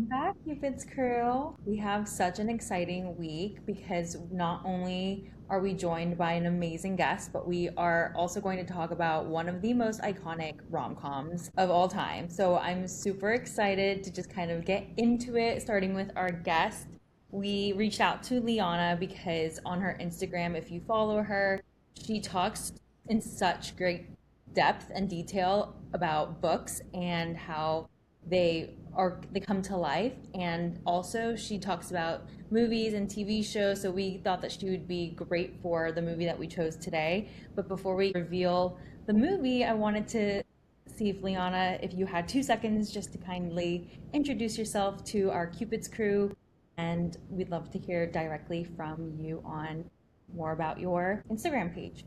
Back, Cupid's crew. We have such an exciting week because not only are we joined by an amazing guest, but we are also going to talk about one of the most iconic rom-coms of all time. So I'm super excited to just kind of get into it, starting with our guest. We reached out to Liana because on her Instagram, if you follow her, she talks in such great depth and detail about books and how they come to life, and also she talks about movies and TV shows, so we thought that she would be great for the movie that we chose today. But before we reveal the movie, I wanted to see if Liana, if you had 2 seconds just to kindly introduce yourself to our Cupid's crew, and we'd love to hear directly from you on more about your Instagram page.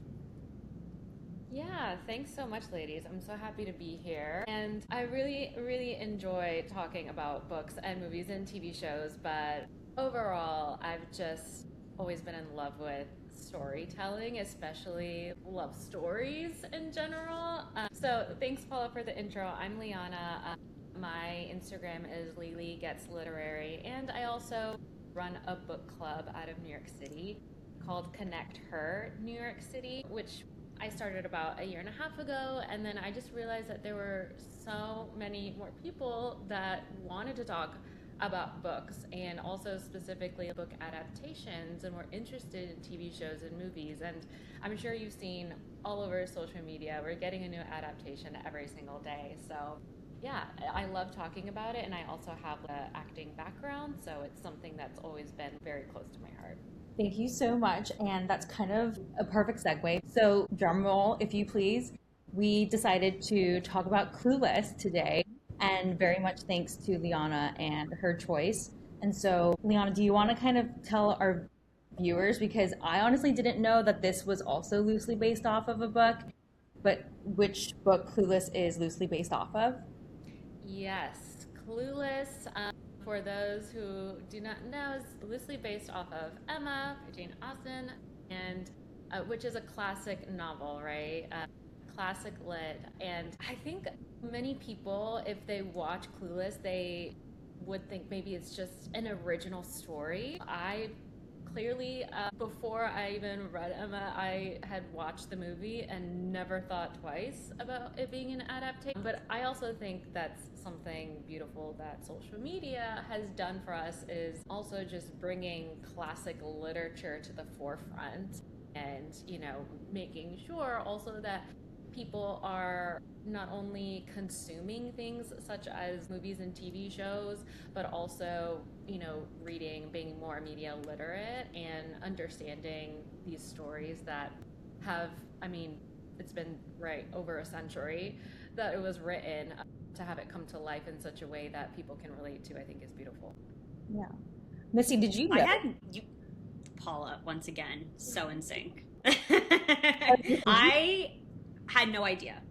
Yeah, thanks so much, ladies. I'm so happy to be here. And I really enjoy talking about books and movies and TV shows, but overall, I've just always been in love with storytelling, especially love stories in general. So thanks, Paula, for the intro. I'm Liana. My Instagram is Lily Gets Literary, and I also run a book club out of New York City called Connect Her New York City, which I started about a year and a half ago, and then I just realized that there were so many more people that wanted to talk about books and also specifically book adaptations and were interested in TV shows and movies. And I'm sure you've seen all over social media, we're getting a new adaptation every single day. So yeah, I love talking about it, and I also have the acting background, so it's something that's always been very close to my heart. Thank you so much. And that's kind of a perfect segue. So, drum roll, if you please. We decided to talk about Clueless today, and very much thanks to Liana and her choice. And so, Liana, do you want to kind of tell our viewers, because I honestly didn't know that this was also loosely based off of a book, but which book Clueless is loosely based off of? Yes, Clueless, for those who do not know, is loosely based off of Emma by Jane Austen, and which is a classic novel, right? Classic lit. And I think many people, if they watch Clueless, they would think maybe it's just an original story. I clearly, before I even read Emma, I had watched the movie and never thought twice about it being an adaptation. But I also think that's something beautiful that social media has done for us, is also just bringing classic literature to the forefront, and making sure also that people are not only consuming things such as movies and TV shows, but also, reading, being more media literate, and understanding these stories that have, I mean, it's been right over a century that it was written. To have it come to life in such a way that people can relate to, I think is beautiful. Yeah. Missy, did you I know? had you, Paula, once again, so in sync. Did you? I had no idea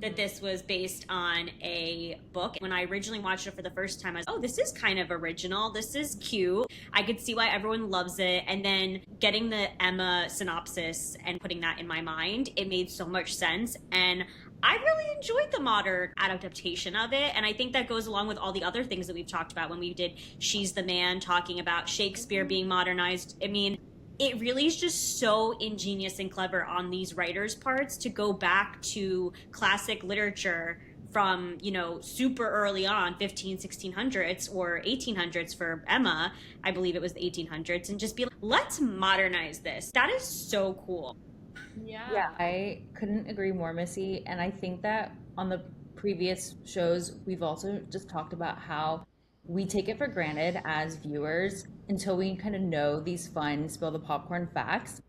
that this was based on a book. When I originally watched it for the first time, I was, oh, this is kind of original. This is cute. I could see why everyone loves it. And then getting the Emma synopsis and putting that in my mind, it made so much sense. And I really enjoyed the modern adaptation of it. And I think that goes along with all the other things that we've talked about when we did She's the Man, talking about Shakespeare being modernized. I mean, it really is just so ingenious and clever on these writers' parts to go back to classic literature from, super early on, 1600s or 1800s for Emma. I believe it was the 1800s, and just be like, let's modernize this. That is so cool. Yeah, I couldn't agree more, Missy. And I think that on the previous shows, we've also just talked about how we take it for granted as viewers until we kind of know these fun spill the popcorn facts.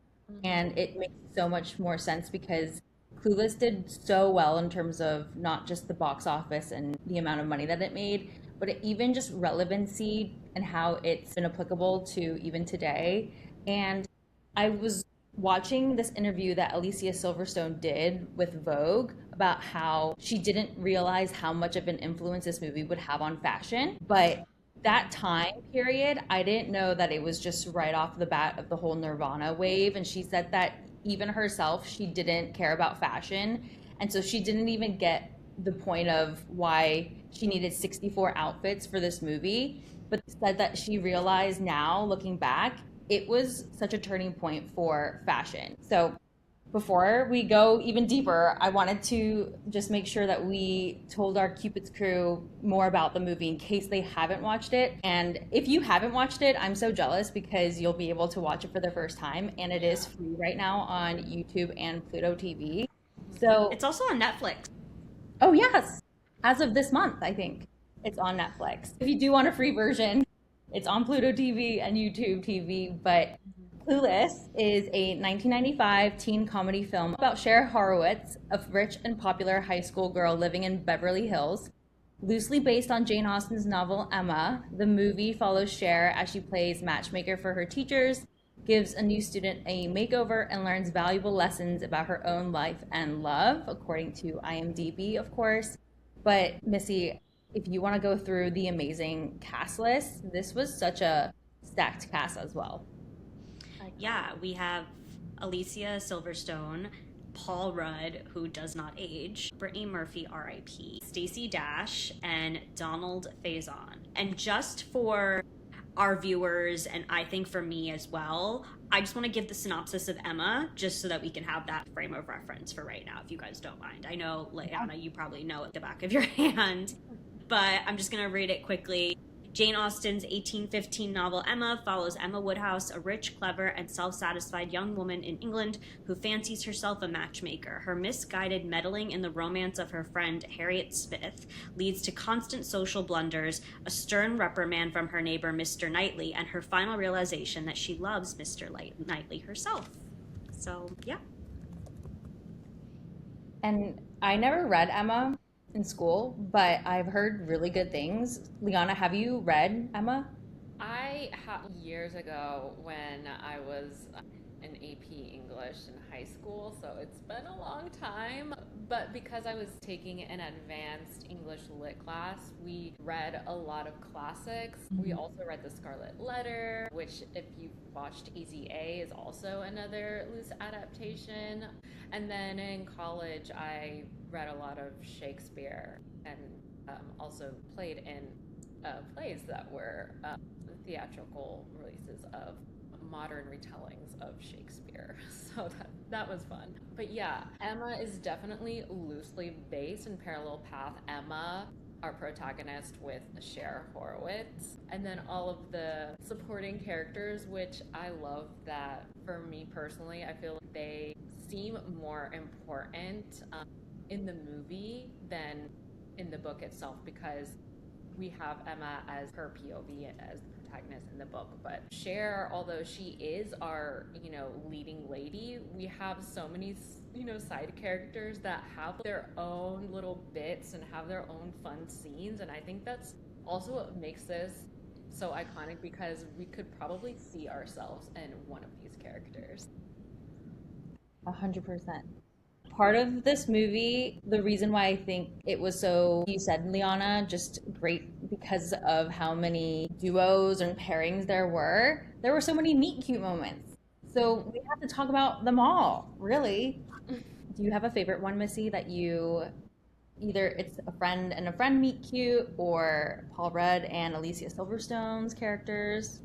And it makes so much more sense because Clueless did so well in terms of not just the box office and the amount of money that it made, but even just relevancy and how it's been applicable to even today. And I was watching this interview that Alicia Silverstone did with Vogue about how she didn't realize how much of an influence this movie would have on fashion. But that time period, I didn't know that it was just right off the bat of the whole Nirvana wave. And she said that even herself, she didn't care about fashion. And so she didn't even get the point of why she needed 64 outfits for this movie, but said that she realized now, looking back, it was such a turning point for fashion. So before we go even deeper, I wanted to just make sure that we told our Cupid's crew more about the movie in case they haven't watched it. And if you haven't watched it, I'm so jealous because you'll be able to watch it for the first time. And it is free right now on YouTube and Pluto TV. So It's also on Netflix. oh, yes. As of this month, I think it's on Netflix. If you do want a free version, it's on Pluto TV and YouTube TV. But Clueless is a 1995 teen comedy film about Cher Horowitz, a rich and popular high school girl living in Beverly Hills. Loosely based on Jane Austen's novel Emma, the movie follows Cher as she plays matchmaker for her teachers, gives a new student a makeover, and learns valuable lessons about her own life and love, according to IMDb, of course. But Missy, if you want to go through the amazing cast list, this was such a stacked cast as well. Yeah, we have Alicia Silverstone, Paul Rudd, who does not age, Brittany Murphy, R.I.P., Stacey Dash, and Donald Faison. And just for our viewers, and I think for me as well, I just want to give the synopsis of Emma just so that we can have that frame of reference for right now, if you guys don't mind. I know, Leana, you probably know at the back of your hand, but I'm just going to read it quickly. Jane Austen's 1815 novel Emma follows Emma Woodhouse, a rich, clever, and self-satisfied young woman in England who fancies herself a matchmaker. Her misguided meddling in the romance of her friend Harriet Smith leads to constant social blunders, a stern reprimand from her neighbor Mr. Knightley, and her final realization that she loves Mr. Knightley herself. So, yeah. And I never read Emma in school, but I've heard really good things. Leana, have you read Emma? Years ago when I was in AP English in high school, so it's been a long time. But because I was taking an advanced English lit class, we read a lot of classics. We also read The Scarlet Letter, which, if you've watched Easy A, is also another loose adaptation. And then in college, I read a lot of Shakespeare and also played in plays that were theatrical releases of modern retellings of Shakespeare. So that was fun. But yeah, Emma is definitely loosely based in parallel path Emma, our protagonist, with Cher Horowitz, and then all of the supporting characters, which I love that for me personally, I feel like they seem more important in the movie than in the book itself, because we have Emma as her POV as the protagonist in the book, but Cher, although she is our, leading lady, we have so many, side characters that have their own little bits and have their own fun scenes, and I think that's also what makes this so iconic, because we could probably see ourselves in one of these characters. 100%. Part of this movie, the reason why I think it was so, you said, Leana, just great because of how many duos and pairings there were so many meet cute moments. So we have to talk about them all, really. Do you have a favorite one, Missy, that you, either it's a friend and a friend meet cute, or Paul Rudd and Alicia Silverstone's characters?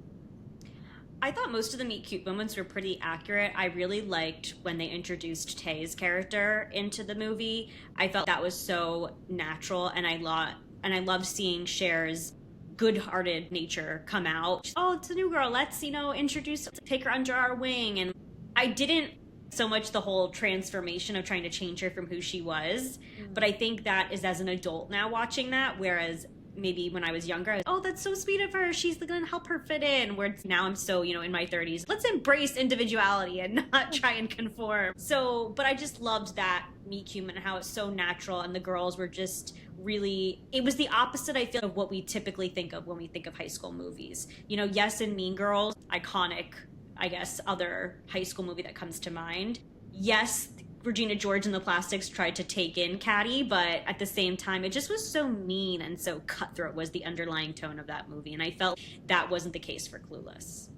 I thought most of the meet cute moments were pretty accurate. I really liked when they introduced Tay's character into the movie. I felt that was so natural, and I loved seeing Cher's good-hearted nature come out. Oh, it's a new girl. Let's, take her under our wing. And I didn't so much the whole transformation of trying to change her from who she was, but I think that is as an adult now watching that, whereas maybe when I was younger, I was, oh, that's so sweet of her. She's going to help her fit in. Where now I'm so, in my 30s. Let's embrace individuality and not try and conform. So, but I just loved that meet cute and how it's so natural. And the girls were just really, it was the opposite, I feel, of what we typically think of when we think of high school movies. Yes, in Mean Girls, iconic, I guess, other high school movie that comes to mind. Yes, Regina George and the Plastics tried to take in Caddy, but at the same time, it just was so mean and so cutthroat was the underlying tone of that movie. And I felt that wasn't the case for Clueless.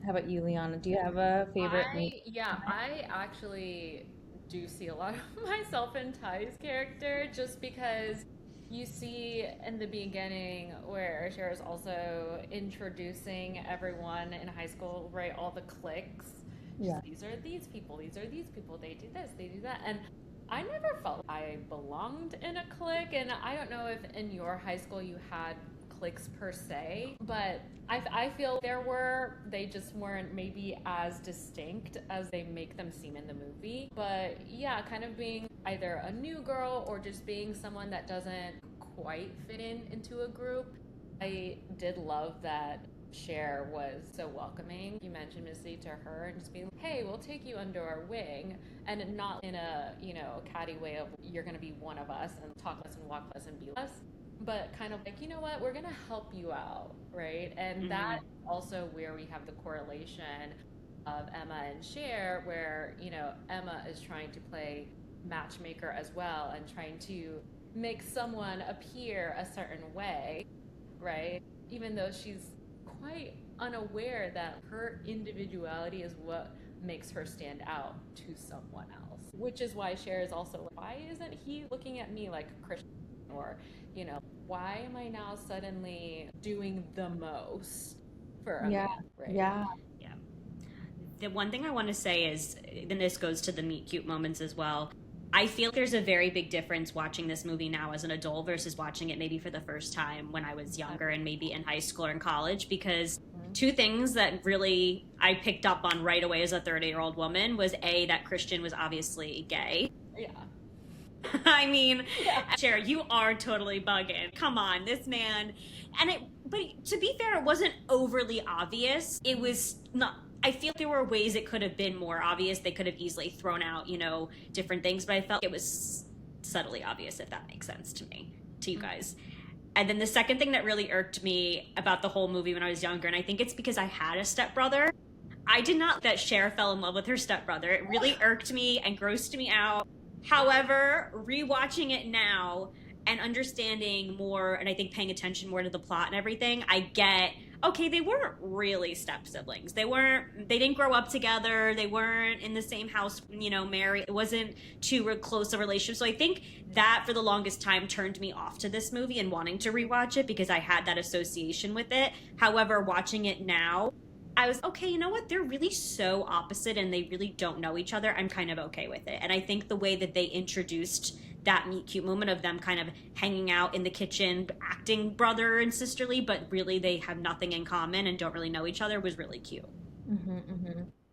How about you, Leana? Do you have a favorite? I actually do see a lot of myself in Ty's character, just because you see in the beginning where Cher is also introducing everyone in high school, right? All the cliques. Yeah. These are these people, these are these people, they do this, they do that. And I never felt I belonged in a clique. And I don't know if in your high school you had cliques per se, but I feel they just weren't maybe as distinct as they make them seem in the movie. But yeah, kind of being either a new girl or just being someone that doesn't quite fit into a group. I did love that Cher was so welcoming. You mentioned Missy to her and just being, hey, we'll take you under our wing, and not in a, catty way of you're going to be one of us and talk less and walk less and be less, but kind of like, you know what, we're going to help you out, right? And that's also where we have the correlation of Emma and Cher, where, Emma is trying to play matchmaker as well and trying to make someone appear a certain way, right? Even though she's quite unaware that her individuality is what makes her stand out to someone else. Which is why Cher is also like, why isn't he looking at me like a Christian? Or, why am I now suddenly doing the most for a man, right? Yeah. The one thing I want to say is, and this goes to the meet cute moments as well, I feel there's a very big difference watching this movie now as an adult versus watching it maybe for the first time when I was younger and maybe in high school or in college, because two things that really I picked up on right away as a 30-year-old woman was A, that Christian was obviously gay. Yeah. I mean, Cher, you are totally bugging. Come on, this man. But to be fair, it wasn't overly obvious. It was not. I feel there were ways it could have been more obvious. They could have easily thrown out, different things, but I felt it was subtly obvious, if that makes sense to you guys. And then the second thing that really irked me about the whole movie when I was younger, and I think it's because I had a stepbrother, I did not that Cher fell in love with her stepbrother. It really irked me and grossed me out. However, rewatching it now and understanding more, and I think paying attention more to the plot and everything, I get, okay, they weren't really step siblings. They didn't grow up together. They weren't in the same house, married. It wasn't too close a relationship. So I think that for the longest time turned me off to this movie and wanting to rewatch it because I had that association with it. However, watching it now, I was, okay, you know what? They're really so opposite and they really don't know each other. I'm kind of okay with it. And I think the way that they introduced that meet cute moment of them kind of hanging out in the kitchen, acting brother and sisterly, but really they have nothing in common and don't really know each other was really cute.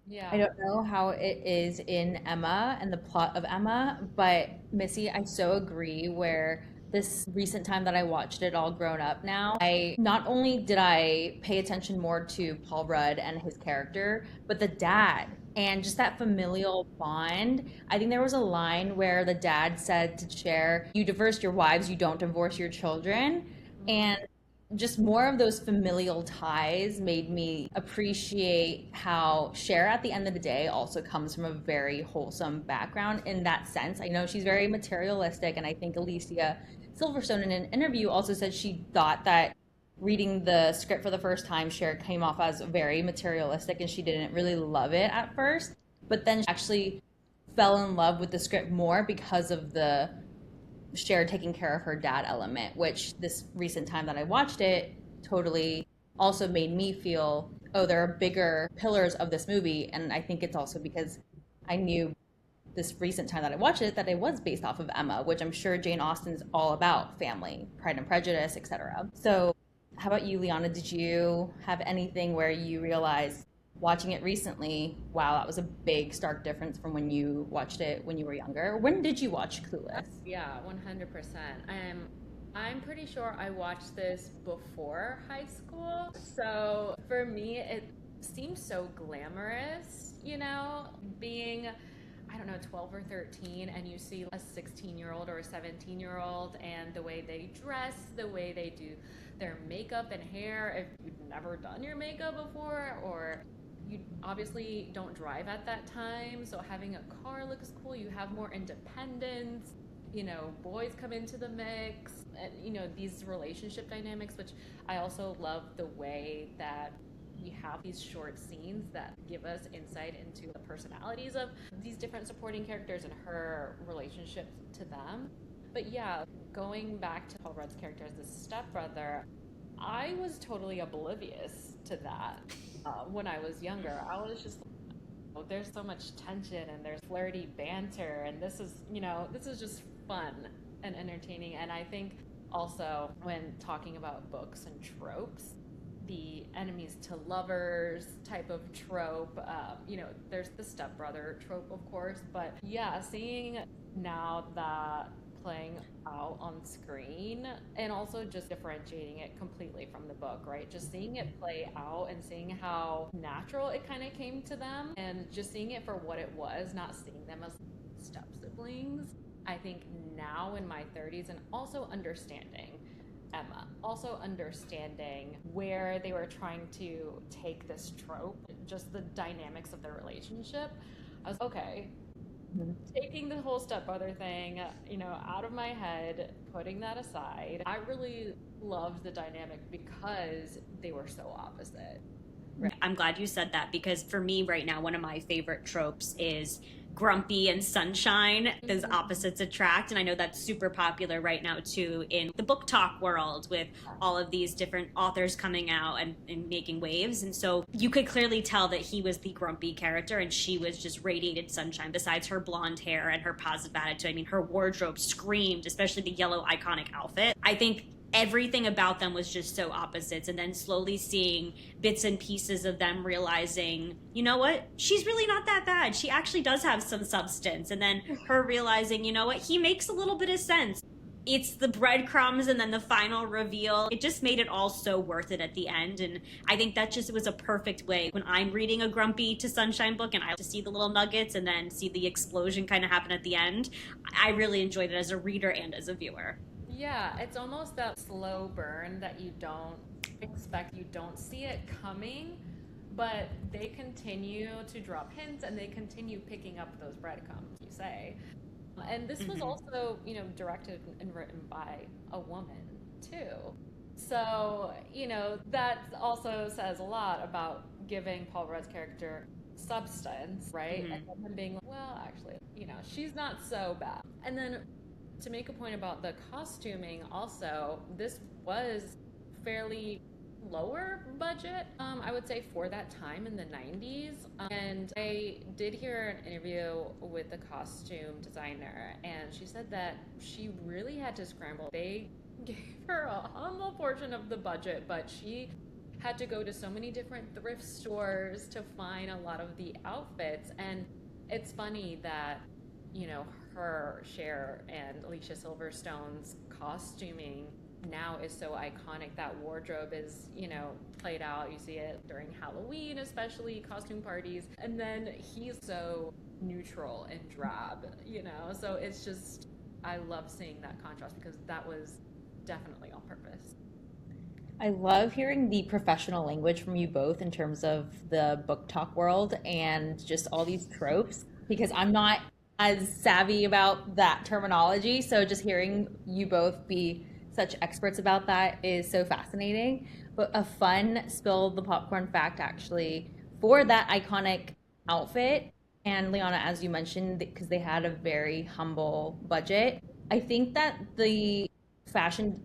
Yeah. I don't know how it is in Emma and the plot of Emma, but Missy, I so agree where this recent time that I watched it all grown up now, I not only did I pay attention more to Paul Rudd and his character, but the dad and just that familial bond. I think there was a line where the dad said to Cher, you divorce your wives, you don't divorce your children. And just more of those familial ties made me appreciate how Cher at the end of the day also comes from a very wholesome background in that sense. I know she's very materialistic, and I think Alicia Silverstone in an interview also said she thought that reading the script for the first time, Cher came off as very materialistic and she didn't really love it at first, but then she actually fell in love with the script more because of the Cher taking care of her dad element, which this recent time that I watched it totally also made me feel, oh, there are bigger pillars of this movie. And I think it's also because I knew this recent time that I watched it that it was based off of Emma, which I'm sure Jane Austen's all about family, Pride and Prejudice, etc. So how about you, Leana? Did you have anything where you realized watching it recently, wow, that was a big stark difference from when you watched it when you were younger? When did you watch Clueless? Yeah, 100%. I'm pretty sure I watched this before high school. So for me, it seemed so glamorous, being, I don't know, 12 or 13, and you see a 16-year-old or a 17-year-old and the way they dress, the way they do their makeup and hair. If you've never done your makeup before, or you obviously don't drive at that time, so having a car looks cool. You have more independence. Boys come into the mix, and these relationship dynamics, which I also love the way that we have these short scenes that give us insight into the personalities of these different supporting characters and her relationship to them. But yeah, going back to Paul Rudd's character as the stepbrother, I was totally oblivious to that when I was younger. I was just like, oh, there's so much tension and there's flirty banter, and this is just fun and entertaining. And I think also when talking about books and tropes, the enemies to lovers type of trope, there's the stepbrother trope, of course, but yeah, seeing now that playing out on screen and also just differentiating it completely from the book, right? Just seeing it play out and seeing how natural it kind of came to them and just seeing it for what it was, not seeing them as step siblings. I think now in my 30s, and also understanding Emma, also understanding where they were trying to take this trope, just the dynamics of their relationship, I was okay, taking the whole stepbrother thing, out of my head, putting that aside. I really loved the dynamic because they were so opposite. Right. I'm glad you said that, because for me right now, one of my favorite tropes is grumpy and sunshine. Those opposites attract, and I know that's super popular right now too in the BookTok world with all of these different authors coming out and making waves. And so you could clearly tell that he was the grumpy character and she was just radiated sunshine. Besides her blonde hair and her positive attitude, I mean, her wardrobe screamed, especially the yellow iconic outfit. I think everything about them was just so opposites, and then slowly seeing bits and pieces of them realizing, you know what, she's really not that bad, she actually does have some substance, and then her realizing, you know what, he makes a little bit of sense. It's the breadcrumbs and then the final reveal. It just made it all so worth it at the end. And I think that just was a perfect way when I'm reading a grumpy to sunshine book and I like to see the little nuggets and then see the explosion kind of happen at the end. I really enjoyed it as a reader and as a viewer. Yeah, it's almost that slow burn that you don't expect, you don't see it coming, but they continue to drop hints and they continue picking up those breadcrumbs, you say. And this was also, directed and written by a woman too. So, that also says a lot about giving Paul Rudd's character substance, right? And then being like, well, actually, she's not so bad. And then to make a point about the costuming also, this was fairly lower budget, I would say, for that time in the 90s. And I did hear an interview with the costume designer, and she said that she really had to scramble. They gave her a humble portion of the budget, but she had to go to so many different thrift stores to find a lot of the outfits. And it's funny that, her, Cher, and Alicia Silverstone's costuming now is so iconic. That wardrobe is, played out. You see it during Halloween, especially costume parties. And then he's so neutral and drab, So it's just, I love seeing that contrast because that was definitely on purpose. I love hearing the professional language from you both in terms of the BookTok world and just all these tropes, because I'm not as savvy about that terminology. So just hearing you both be such experts about that is so fascinating. But a fun spill the popcorn fact actually for that iconic outfit, and Leana, as you mentioned, because they had a very humble budget, I think that the fashion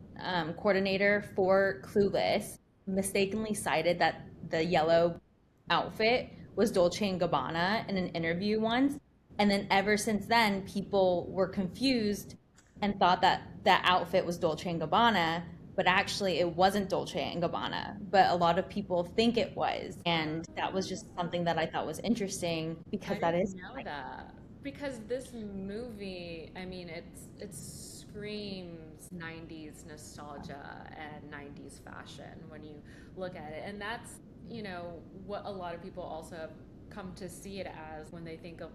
coordinator for Clueless mistakenly cited that the yellow outfit was Dolce & Gabbana in an interview once. And then ever since then, people were confused and thought that that outfit was Dolce & Gabbana, but actually it wasn't Dolce & Gabbana. But a lot of people think it was. And that was just something that I thought was interesting because I didn't know that. Because this movie, I mean, it screams 90s nostalgia and 90s fashion when you look at it. And that's, what a lot of people also have come to see it as when they think of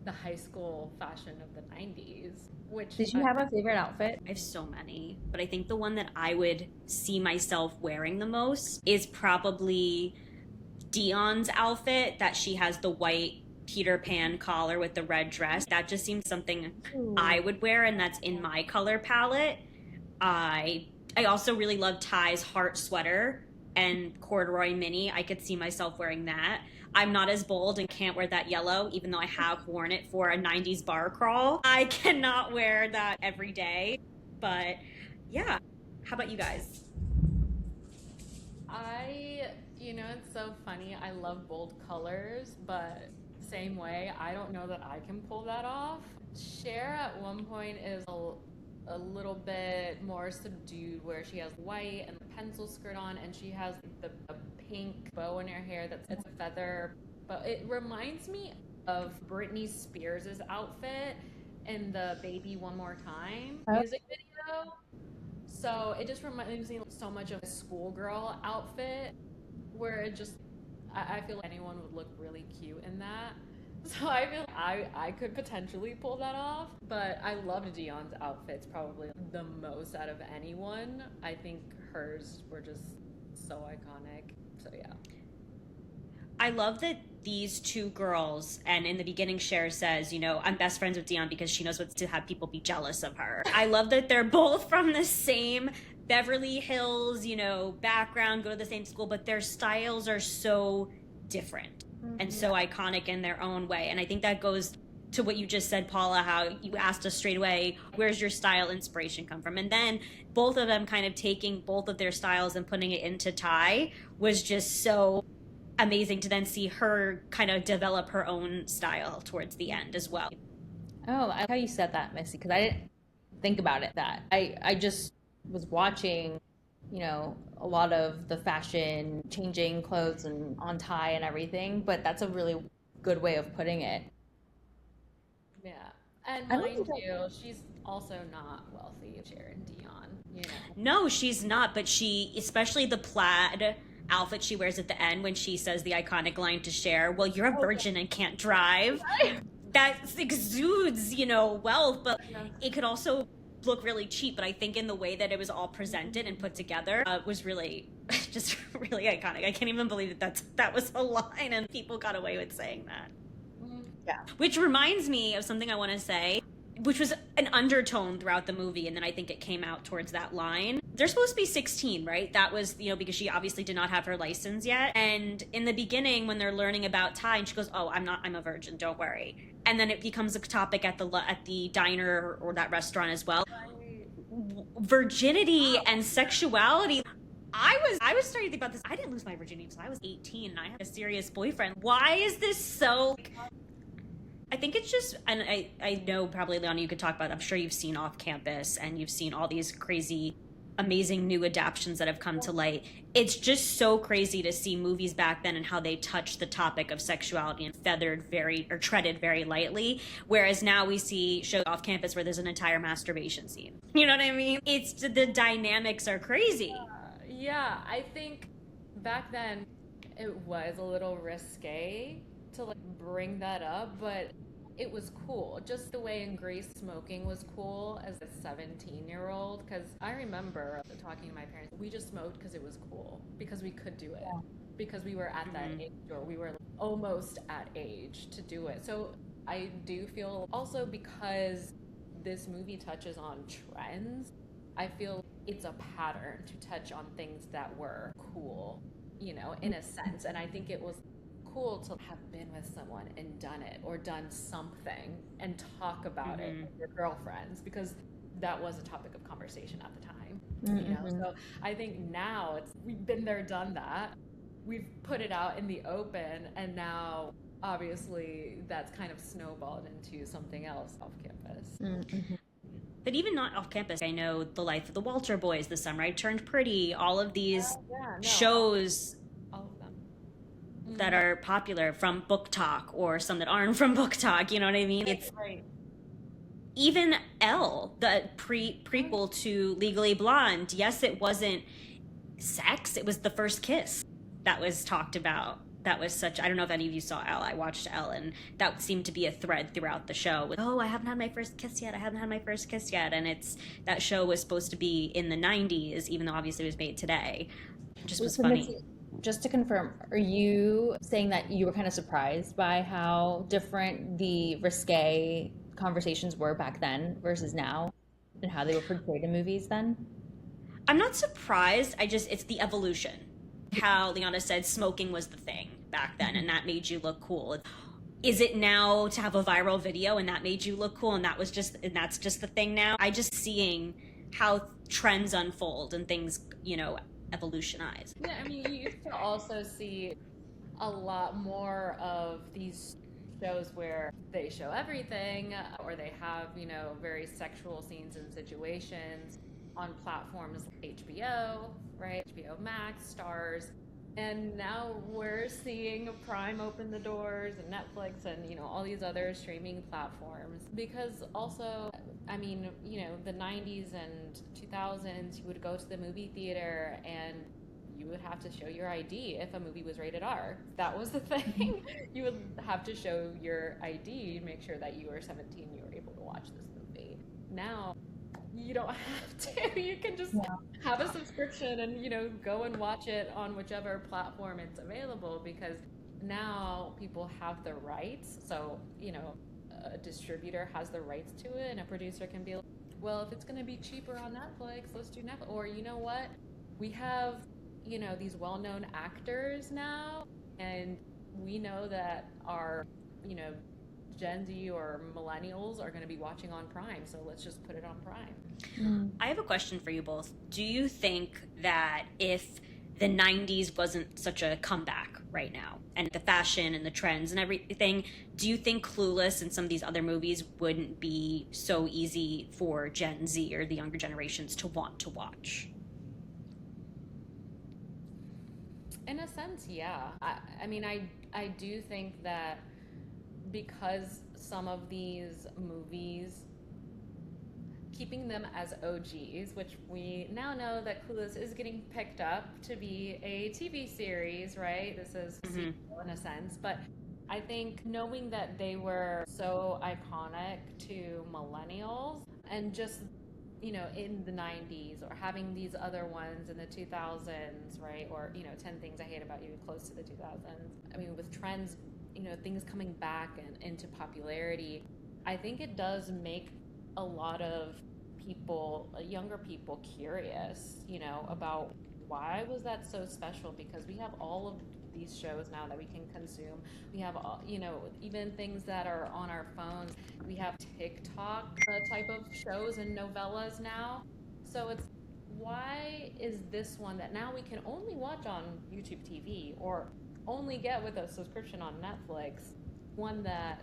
the high school fashion of the 90s. Did you have a favorite outfit? I have so many, but I think the one that I would see myself wearing the most is probably Dion's outfit, that she has the white Peter Pan collar with the red dress. That just seems something I would wear, and that's in my color palette. I also really love Ty's heart sweater and corduroy mini. I could see myself wearing that. I'm not as bold and can't wear that yellow, even though I have worn it for a 90s bar crawl. I cannot wear that every day. But yeah, how about you guys? It's so funny. I love bold colors, but same way, I don't know that I can pull that off. Cher at one point is a little bit more subdued, where she has white and a pencil skirt on, and she has a pink bow in her hair it's a feather. But it reminds me of Britney Spears' outfit in the Baby One More Time music video. So it just reminds me so much of a schoolgirl outfit, where I feel like anyone would look really cute in that. So I feel like I could potentially pull that off, but I loved Dion's outfits probably the most out of anyone. I think hers were just so iconic. So yeah. I love that these two girls, and in the beginning Cher says, I'm best friends with Dion because she knows what to have people be jealous of her. I love that they're both from the same Beverly Hills, background, go to the same school, but their styles are so different and so iconic in their own way. And I think that goes to what you just said, Paula, how you asked us straight away, where's your style inspiration come from? And then both of them kind of taking both of their styles and putting it into Ty was just so amazing to then see her kind of develop her own style towards the end as well. Oh, I like how you said that, Missy, because I didn't think about it that. I just was watching, a lot of the fashion, changing clothes and on Ty and everything, but that's a really good way of putting it. Yeah. And mind you, she's also not wealthy, Cher and Dion, No, she's not, but she, especially the plaid outfit she wears at the end when she says the iconic line to Cher, well, you're a virgin and can't drive. That exudes, wealth, but it could also look really cheap. But I think in the way that it was all presented and put together was really, just really iconic. I can't even believe that was a line and people got away with saying that. Yeah. Which reminds me of something I want to say, which was an undertone throughout the movie, and then I think it came out towards that line. They're supposed to be 16, right? That was, because she obviously did not have her license yet. And in the beginning, when they're learning about Ty, and she goes, "Oh, I'm a virgin, don't worry." And then it becomes a topic at the diner or that restaurant as well. Virginity and sexuality. I was starting to think about this. I didn't lose my virginity until I was 18, and I had a serious boyfriend. Why is this so? I think it's just, and I know probably, Leana, you could talk about it. I'm sure you've seen Off Campus and you've seen all these crazy, amazing new adaptions that have come to light. It's just so crazy to see movies back then and how they touched the topic of sexuality and treaded very lightly. Whereas now we see shows Off Campus where there's an entire masturbation scene. You know what I mean? The dynamics are crazy. Yeah, I think back then it was a little risque to bring that up, but it was cool. Just the way in Grace smoking was cool as a 17-year-old, because I remember talking to my parents, we just smoked because it was cool, because we could do it, because we were at that age, or we were almost at age to do it. So I do feel also, because this movie touches on trends, I feel it's a pattern to touch on things that were cool, in a sense. And I think it was cool to have been with someone and done it, or done something and talk about it with your girlfriends, because that was a topic of conversation at the time. So I think now we've been there, done that, we've put it out in the open, and now obviously that's kind of snowballed into something else off campus. But even not off campus, I know The Life of the Walter Boys, The Summer I Turned Pretty, all of these shows that are popular from BookTok, or some that aren't from BookTok, you know what I mean? It's right. Even Elle, the prequel to Legally Blonde, yes, it wasn't sex, it was the first kiss that was talked about. That was I don't know if any of you saw Elle. I watched Elle, and that seemed to be a thread throughout the show. I haven't had my first kiss yet. And that show was supposed to be in the 90s, even though obviously it was made today. It just was funny. Just to confirm, are you saying that you were kind of surprised by how different the risque conversations were back then versus now, and how they were portrayed in movies then? I'm not surprised. It's the evolution. how Leana said smoking was the thing back then, and that made you look cool. Is it now to have a viral video and that made you look cool, and that's just the thing now? I just seeing how trends unfold and things, evolutionize. Yeah, I mean, you used to also see a lot more of these shows where they show everything, or they have, very sexual scenes and situations on platforms like HBO, right? HBO Max, Stars. And now we're seeing Prime open the doors, and Netflix, and all these other streaming platforms. Because also, I mean, the 90s and 2000s, you would go to the movie theater and you would have to show your ID if a movie was rated R. That was the thing. You would have to show your ID to make sure that you were 17, you were able to watch this movie. Now, you don't have to. You can just have a subscription and, go and watch it on whichever platform it's available, because now people have the rights. So, a distributor has the rights to it, and a producer can be like, well, if it's going to be cheaper on Netflix, let's do Netflix. Or, you know what? We have, these well-known actors now, and we know that our, Gen Z or millennials are going to be watching on Prime, so let's just put it on Prime. I have a question for you both. Do you think that if the 90s wasn't such a comeback right now, and the fashion and the trends and everything, do you think Clueless and some of these other movies wouldn't be so easy for Gen Z or the younger generations to want to watch? In a sense, yeah. I mean, I do think that because some of these movies, keeping them as OGs, which we now know that Clueless is getting picked up to be a TV series, right? This is a sequel in a sense, but I think knowing that they were so iconic to millennials, and just in the 90s, or having these other ones in the 2000s, right? Or 10 Things I Hate About You, close to the 2000s. I mean, with trends, things coming back and into popularity, I think it does make a lot of people, younger people, curious, about why was that so special? Because we have all of these shows now that we can consume. We have, even things that are on our phones. We have TikTok type of shows and novellas now. So it's, why is this one that now we can only watch on YouTube TV, or only get with a subscription on Netflix, one that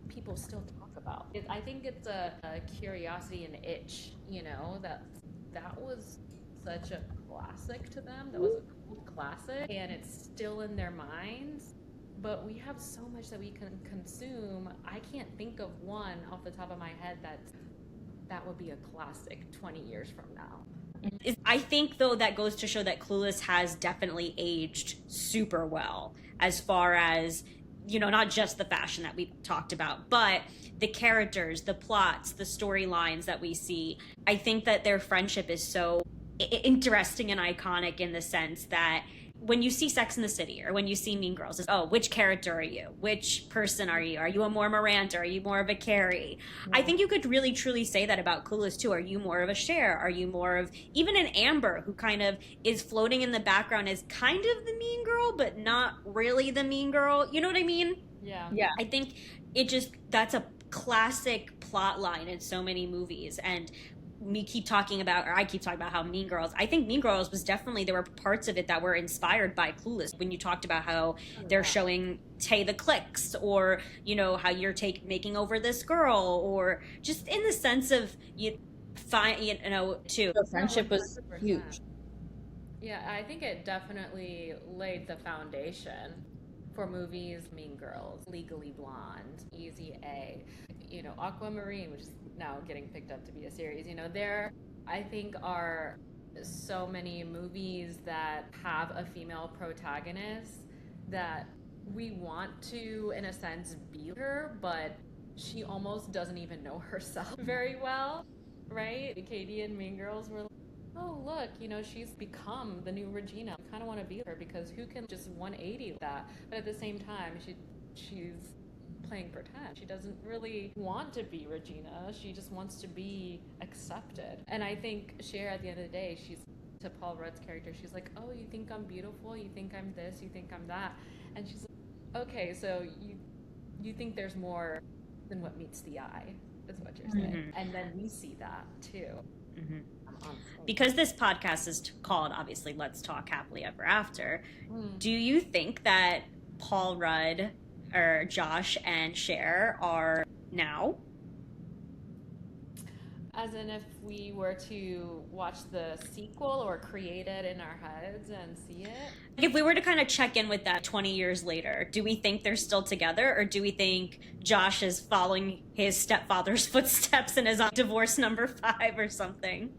people still talk about? I think it's a curiosity and itch, that was such a classic to them. That was a cool classic, and it's still in their minds. But we have so much that we can consume. I can't think of one off the top of my head that would be a classic 20 years from now. I think, though, that goes to show that Clueless has definitely aged super well, as far as, not just the fashion that we talked about, but the characters, the plots, the storylines that we see. I think that their friendship is so interesting and iconic, in the sense that when you see Sex in the City or when you see Mean Girls, it's, oh, which character are you? Which person are you? Are you a more Miranda? Are you more of a Carrie? Yeah. I think you could really truly say that about Clueless too. Are you more of a Cher? Are you more of even an Amber, who kind of is floating in the background as kind of the mean girl, but not really the mean girl? You know what I mean? Yeah. I think that's a classic plot line in so many movies. And I keep talking about how Mean Girls, I think Mean Girls was definitely, there were parts of it that were inspired by Clueless. When you talked about how they're showing Tay the Clicks, or, how you're making over this girl, or just in the sense of, too. The friendship was huge. Yeah, I think it definitely laid the foundation for movies. Mean Girls, Legally Blonde, Easy A, Aquamarine, which is now getting picked up to be a series. There, I think, are so many movies that have a female protagonist that we want to, in a sense, be her, but she almost doesn't even know herself very well, right? Katie in Mean Girls were like, oh, look, she's become the new Regina. I kind of want to be her, because who can just 180 that? But at the same time, she's playing pretend. She doesn't really want to be Regina. She just wants to be accepted. And I think Cher, at the end of the day, she's to Paul Rudd's character. She's like, oh, you think I'm beautiful? You think I'm this? You think I'm that? And she's like, okay, so you think there's more than what meets the eye, is what you're saying. And then we see that too. Because this podcast is called, obviously, Let's Talk Happily Ever After, do you think that Paul Rudd or Josh and Cher are now? As in, if we were to watch the sequel or create it in our heads and see it? If we were to kind of check in with that 20 years later, do we think they're still together, or do we think Josh is following his stepfather's footsteps and is on divorce number 5 or something?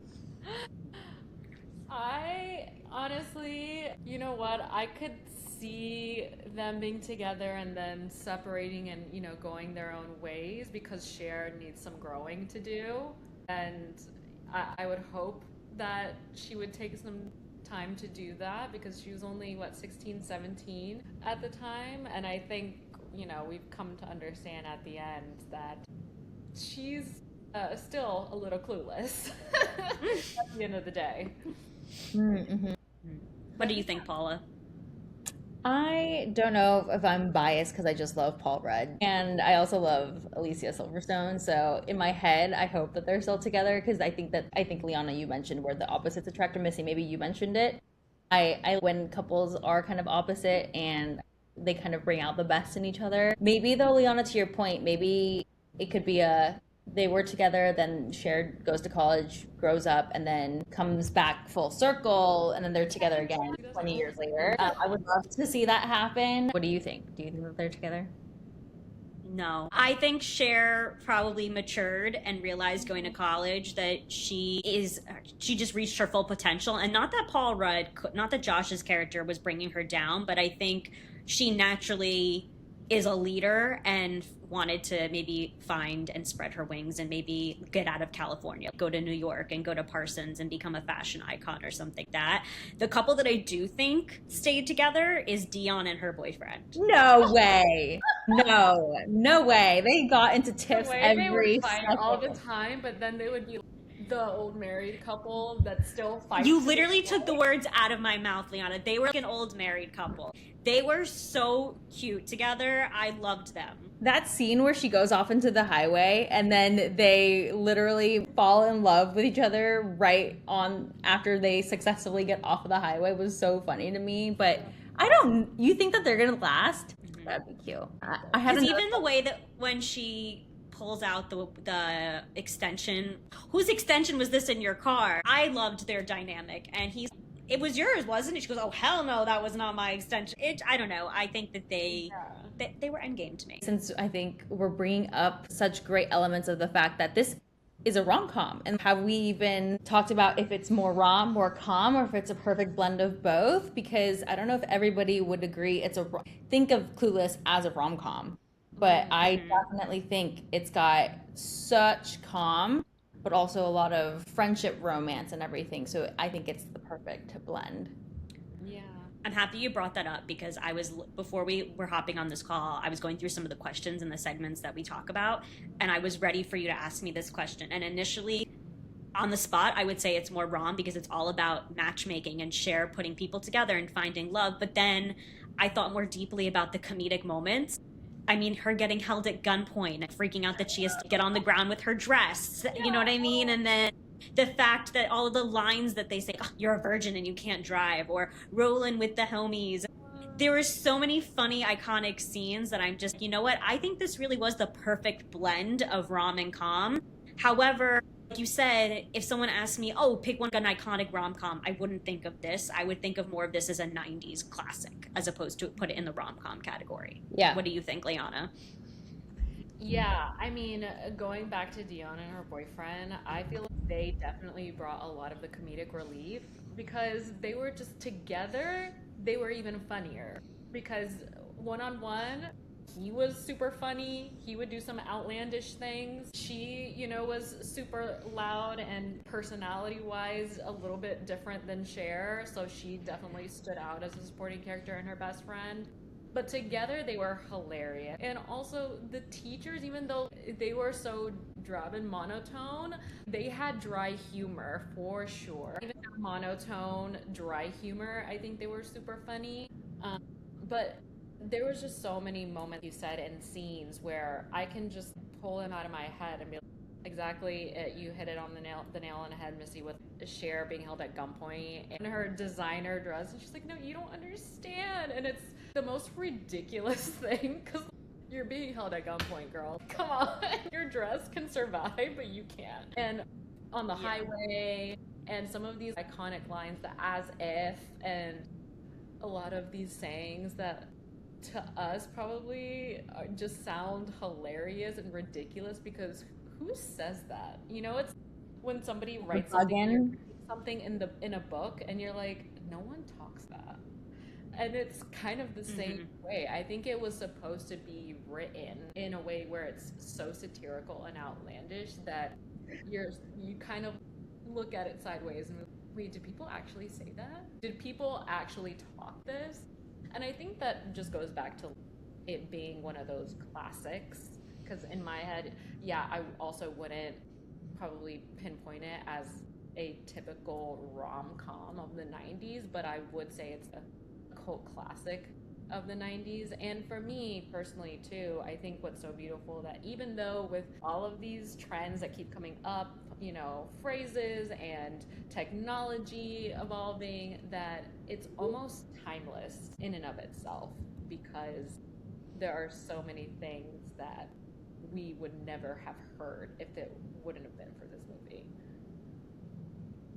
I honestly, you know what? I could see them being together and then separating and, you know, going their own ways because Cher needs some growing to do. And I would hope that she would take some time to do that because she was only, 16, 17 at the time. And I think, you know, we've come to understand at the end that she's still a little clueless at the end of the day. What do you think, Paula? I don't know if I'm biased because I just love Paul Rudd. And I also love Alicia Silverstone. So in my head, I hope that they're still together because I think Leana, you mentioned where the opposites attract, or Missy, maybe you mentioned it. I when couples are kind of opposite and they kind of bring out the best in each other. Maybe though, Leana, to your point, maybe it could be they were together, then Cher goes to college, grows up, and then comes back full circle, and then they're together again 20 years later. I would love to see that happen. What do you think? Do you think that they're together? No. I think Cher probably matured and realized going to college that she just reached her full potential. And not that Josh's character was bringing her down, but I think she naturally is a leader and wanted to maybe find and spread her wings and maybe get out of California, go to New York and go to Parsons and become a fashion icon or something like that. The couple that I do think stayed together is Dion and her boyfriend. No way. No way. They got into tiffs every They would fight all the time, but then they would be the old married couple that still fights. You literally took the words out of my mouth, Leana. They were like an old married couple. They were so cute together. I loved them. That scene where she goes off into the highway and then they literally fall in love with each other right on after they successfully get off of the highway was so funny to me. But you think that they're gonna last? That'd be cute. I haven't even the way that when she pulls out the extension, whose extension was this in your car? I loved their dynamic, and it was yours, wasn't it? She goes, oh hell no, that was not my extension. I don't know. I think that they were endgame to me. Since I think we're bringing up such great elements of the fact that this is a rom-com, and have we even talked about if it's more rom, more com, or if it's a perfect blend of both? Because I don't know if everybody would agree think of Clueless as a rom-com, but I definitely think it's got such calm, but also a lot of friendship, romance, and everything. So I think it's the perfect blend. Yeah. I'm happy you brought that up because before we were hopping on this call, I was going through some of the questions in the segments that we talk about, and I was ready for you to ask me this question. And initially, on the spot, I would say it's more rom because it's all about matchmaking and Cher putting people together and finding love. But then I thought more deeply about the comedic moments. I mean, her getting held at gunpoint and freaking out that she has to get on the ground with her dress. You know what I mean? And then the fact that all of the lines that they say, oh, you're a virgin and you can't drive, or rolling with the homies. There were so many funny, iconic scenes that I'm just, you know what? I think this really was the perfect blend of rom and com. However, like you said, if someone asked me, oh, pick an iconic rom-com, I wouldn't think of this. I would think of more of this as a 90s classic as opposed to put it in the rom-com category. Yeah. What do you think, Leana? Yeah, I mean, going back to Dion and her boyfriend, I feel like they definitely brought a lot of the comedic relief because they were just together. They were even funnier because one-on-one, he was super funny. He would do some outlandish things. She, was super loud and personality-wise a little bit different than Cher, so she definitely stood out as a supporting character and her best friend. But together they were hilarious. And also the teachers, even though they were so drab and monotone. They had dry humor for sure. Even their monotone, dry humor, I think they were super funny. But there was just so many moments you said and scenes where I can just pull them out of my head and be like, exactly, you hit it on the nail on the head, Missy, with Cher being held at gunpoint and her designer dress, and she's like, no, you don't understand, and it's the most ridiculous thing because you're being held at gunpoint, girl. Come on, your dress can survive, but you can't. And on the highway, and some of these iconic lines, the as if, and a lot of these sayings that to us probably just sound hilarious and ridiculous because who says that? You know, it's when somebody writes something in a book and you're like, no one talks that. And it's kind of the same way. I think it was supposed to be written in a way where it's so satirical and outlandish that you kind of look at it sideways and wait, did people actually say that? Did people actually talk this? And I think that just goes back to it being one of those classics. Because in my head, I also wouldn't probably pinpoint it as a typical rom-com of the 90s, but I would say it's a cult classic of the 90s. And for me personally too, I think what's so beautiful that even though with all of these trends that keep coming up, you know, phrases and technology evolving, that it's almost timeless in and of itself because there are so many things that we would never have heard if it wouldn't have been for this movie.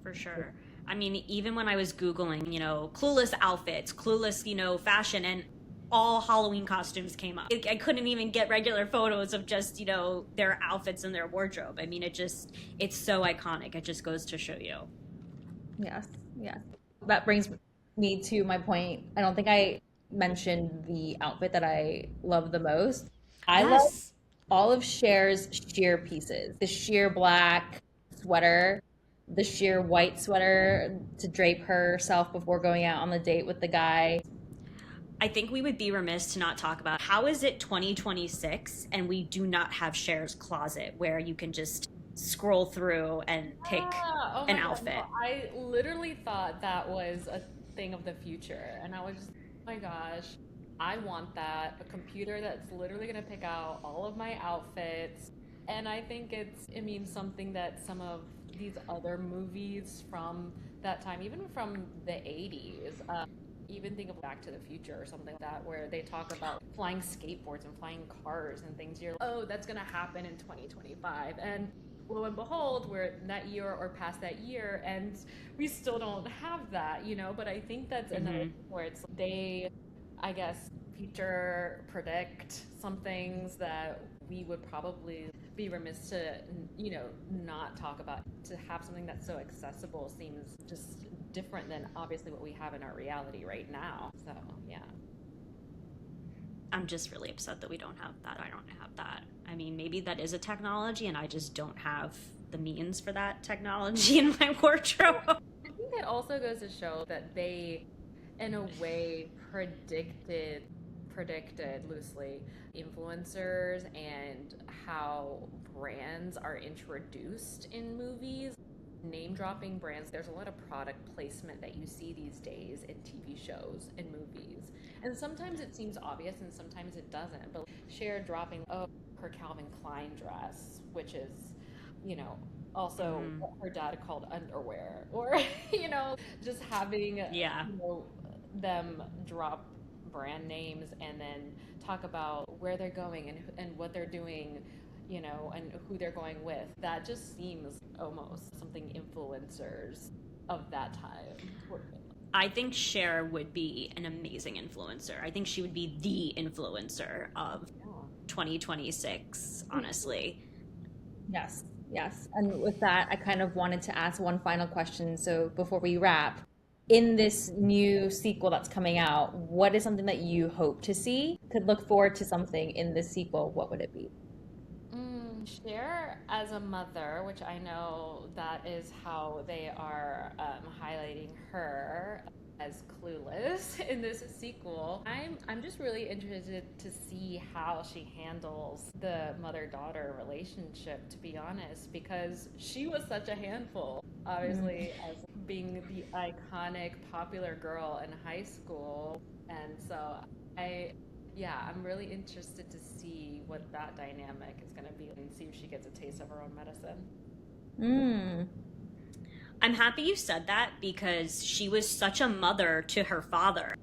For sure. I mean, even when I was Googling, you know, Clueless outfits, Clueless, you know, fashion, and all Halloween costumes came up. I couldn't even get regular photos of just, you know, their outfits and their wardrobe. I mean, it's so iconic. It just goes to show you. Yes. That brings me to my point. I don't think I mentioned the outfit that I love the most. I love all of Cher's sheer pieces. The sheer black sweater, the sheer white sweater to drape herself before going out on the date with the guy. I think we would be remiss to not talk about how is it 2026 and we do not have Cher's closet where you can just scroll through and pick an outfit. No, I literally thought that was a thing of the future, and I was just, oh my gosh, I want that, a computer that's literally going to pick out all of my outfits. And I think it means something that some of these other movies from that time, even from the 80s, even think of Back to the Future or something like that, where they talk about flying skateboards and flying cars and things. You're like, oh, that's going to happen in 2025. And lo and behold, we're that year or past that year, and we still don't have that, you know? But I think that's another thing where it's they, I guess, predict some things that we would probably be remiss to, you know, not talk about. To have something that's so accessible seems just different than obviously what we have in our reality right now. So, yeah. I'm just really upset that we don't have that. I don't have that. I mean, maybe that is a technology and I just don't have the means for that technology in my wardrobe. I think it also goes to show that they, in a way, predicted loosely influencers and how brands are introduced in movies. Name dropping brands, there's a lot of product placement that you see these days in TV shows and movies, and sometimes it seems obvious and sometimes it doesn't. But Cher dropping her Calvin Klein dress, which is, you know, also what her dad called underwear, or you know, just having you know, them drop brand names and then talk about where they're going and what they're doing, you know, and who they're going with. That just seems almost something influencers of that time. I think Cher would be an amazing influencer. I think she would be the influencer of 2026, honestly. Yes. And with that, I kind of wanted to ask one final question. So before we wrap, in this new sequel that's coming out, what is something that you hope to see? Could look forward to something in this sequel, what would it be? Cher as a mother, which I know that is how they are highlighting her. as Clueless in this sequel. I'm just really interested to see how she handles the mother-daughter relationship, to be honest, because she was such a handful, obviously, as being the iconic popular girl in high school. And so I'm really interested to see what that dynamic is going to be and see if she gets a taste of her own medicine. I'm happy you said that because she was such a mother to her father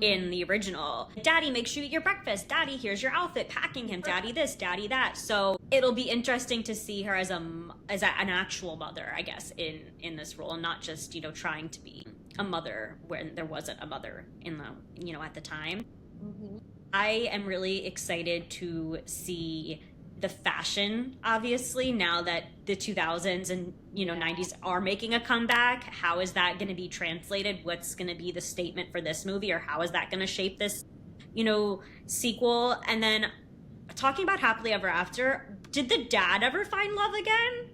in the original. Daddy, make sure you eat your breakfast. Daddy, here's your outfit. Packing him. Daddy this, daddy that. So it'll be interesting to see her as an actual mother, I guess, in this role, and not just, trying to be a mother when there wasn't a mother in the, at the time. Mm-hmm. I am really excited to see the fashion, obviously, now that the 2000s and 90s are making a comeback. How is that going to be translated? What's going to be the statement for this movie, or how is that going to shape this sequel? And then talking about Happily Ever After, did the dad ever find love again?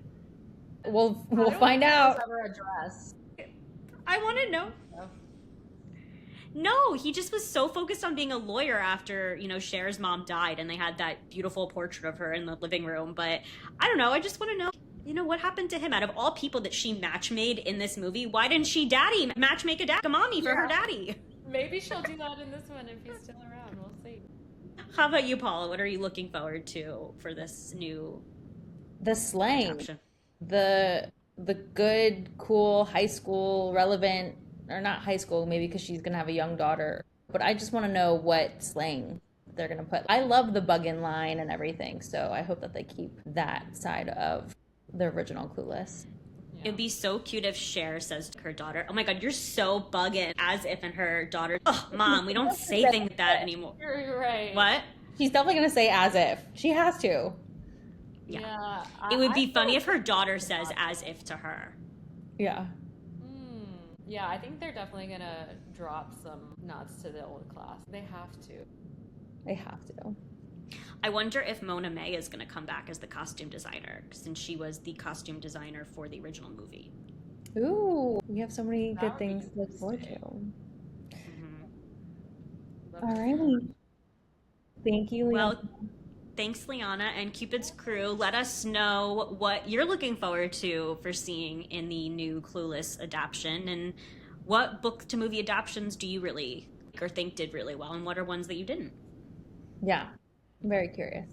We'll find out. Ever addressed. I want to know. No, he just was so focused on being a lawyer after, Cher's mom died, and they had that beautiful portrait of her in the living room. But I don't know. I just want to know, what happened to him? Out of all people that she match made in this movie, why didn't she match make a mommy for her daddy? Maybe she'll do that in this one if he's still around. We'll see. How about you, Paula? What are you looking forward to for this new The slang. adaptation? The good, cool, high school, relevant, or not high school, maybe because she's going to have a young daughter. But I just want to know what slang they're going to put. I love the buggin' line and everything, so I hope that they keep that side of the original Clueless. Yeah. It'd be so cute if Cher says to her daughter, "Oh my God, you're so buggin'," as if in her daughter, "Oh, Mom, we don't say things like that anymore." You're right. What? She's definitely going to say as if. She has to. Yeah. It would be funny if her daughter says as if to her. Yeah. Yeah, I think they're definitely going to drop some nods to the old class. They have to. They have to. I wonder if Mona May is going to come back as the costume designer, since she was the costume designer for the original movie. Ooh, we have so many good things to look forward to. All right. Thank you, Leana. Well, thanks, Leana and Cupid's crew. Let us know what you're looking forward to for seeing in the new Clueless adaptation, and what book to movie adaptations do you really like or think did really well, and what are ones that you didn't? Yeah, I'm very curious.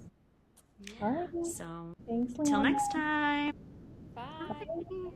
Yeah. All right. So, Thanks, Leana. till next time. Bye. Bye.